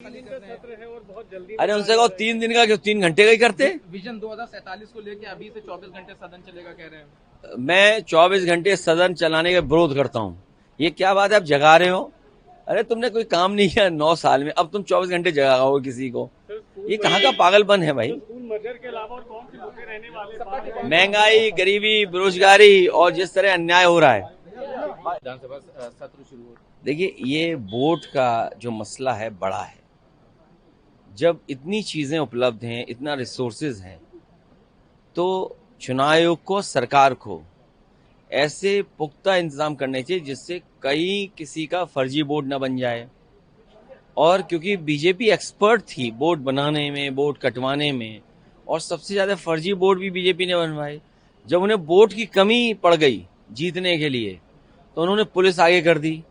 सत्र है और बहुत जल्दी। अरे उनसे कहो 3 दिन का क्यों, 3 घंटे का ही करते। विजन 2047 को लेके अभी से 24 घंटे सदन चलेगा कह रहे हैं। मैं 24 घंटे सदन चलाने का विरोध करता हूँ। ये क्या बात है, आप जगा रहे हो? अरे तुमने कोई काम नहीं किया 9 साल में, अब तुम 24 घंटे जगाओगे किसी को? ये कहाँ का पागलपन है भाई? स्कूल मर्जर के अलावा और कौन से मुद्दे रहने वाले? महंगाई, गरीबी, बेरोजगारी और जिस तरह अन्याय हो रहा है। विधानसभा सत्र शुरू हो। देखिए, ये वोट का जो मसला है बड़ा है। जब इतनी चीजें उपलब्ध हैं, इतना रिसोर्सेज हैं, तो चुनाव आयोग को, सरकार को ऐसे पुख्ता इंतजाम करने चाहिए जिससे कहीं किसी का फर्जी वोट न बन जाए। और क्योंकि बीजेपी एक्सपर्ट थी वोट बनाने में, वोट कटवाने में, और सबसे ज्यादा फर्जी वोट भी बीजेपी ने बनवाए। जब उन्हें वोट की कमी पड़ गई जीतने के लिए, तो उन्होंने पुलिस आगे कर दी।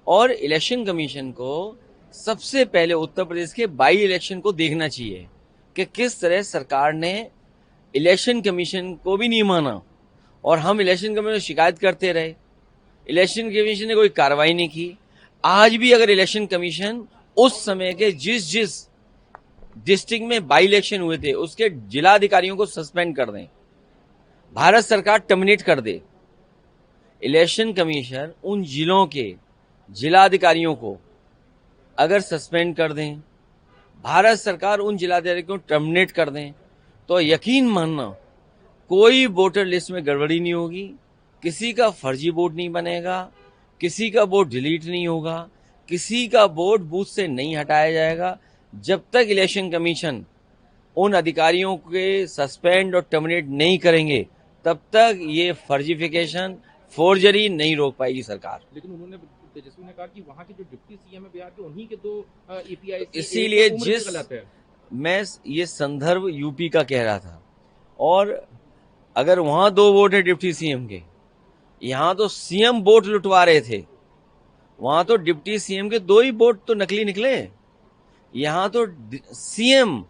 और इलेक्शन कमीशन को सबसे पहले उत्तर प्रदेश के बाई इलेक्शन को देखना चाहिए कि किस तरह सरकार ने इलेक्शन कमीशन को भी नहीं माना और हम इलेक्शन कमीशन में शिकायत करते रहे। इलेक्शन कमीशन ने कोई कार्रवाई नहीं की। आज भी अगर इलेक्शन कमीशन उस समय के जिस डिस्ट्रिक्ट में बाई इलेक्शन हुए थे उसके जिला अधिकारियों को सस्पेंड कर दें, भारत सरकार टर्मिनेट कर दे, इलेक्शन कमीशन उन जिलों के जिला अधिकारियों को अगर सस्पेंड कर दें, भारत सरकार उन जिलाधिकारी को टर्मिनेट कर दें, तो यकीन मानना कोई वोटर लिस्ट में गड़बड़ी नहीं होगी, किसी का फर्जी वोट नहीं बनेगा, किसी का वोट डिलीट नहीं होगा, किसी का वोट बूथ से नहीं हटाया जाएगा। जब तक इलेक्शन कमीशन उन अधिकारियों के सस्पेंड और टर्मिनेट नहीं करेंगे, तब तक ये फर्जिफिकेशन, फोर्जरी नहीं रोक पाएगी सरकार। लेकिन उन्होंने, तेजस्वी ने कहा कि वहाँ के जो डिप्टी सीएम है बिहार के, उन्हीं के 2 एपीआई, इसीलिए मैं ये संदर्भ यूपी का कह रहा था। और अगर वहां 2 वोट है डिप्टी सीएम के, यहां तो सीएम वोट लुटवा रहे थे, वहां तो डिप्टी सीएम के 2 ही वोट तो नकली निकले। यहां तो सीएम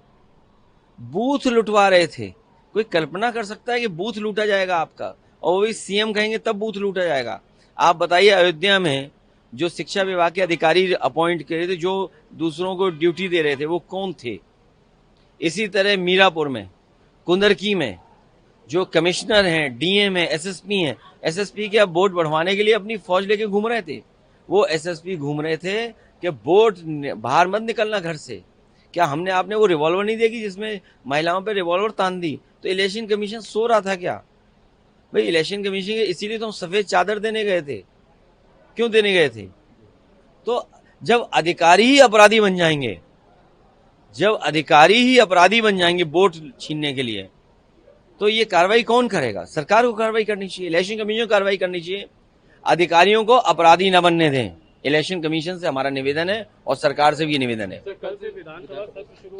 बूथ लुटवा रहे थे। कोई कल्पना कर सकता है कि बूथ लूटा जाएगा आपका, और वो भी सीएम कहेंगे तब बूथ लूटा जाएगा? आप बताइए, अयोध्या में जो शिक्षा विभाग के अधिकारी अपॉइंट करे थे, जो दूसरों को ड्यूटी दे रहे थे, वो कौन थे? इसी तरह मीरापुर में, कुंदरकी में जो कमिश्नर हैं, डीएम है, एसएसपी हैं, एसएसपी के अब वोट बढ़वाने के लिए अपनी फौज लेके घूम रहे थे। वो एसएसपी घूम रहे थे कि वोट बाहर मत निकलना घर से। क्या हमने आपने वो रिवॉल्वर नहीं देखी जिसमें महिलाओं पे रिवॉल्वर तान दी? तो इलेक्शन कमीशन सो रहा था क्या भाई? इलेक्शन कमीशन के इसीलिए तो हम सफेद चादर देने गए थे। क्यों देने गए थे? तो जब अधिकारी ही अपराधी बन जाएंगे, वोट छीनने के लिए, तो ये कार्रवाई कौन करेगा? सरकार को कार्रवाई करनी चाहिए, इलेक्शन कमीशन को कार्रवाई करनी चाहिए। अधिकारियों को अपराधी न बनने दें। इलेक्शन कमीशन से हमारा निवेदन है और सरकार से भी ये निवेदन है। कल से विधानसभा सत्र शुरू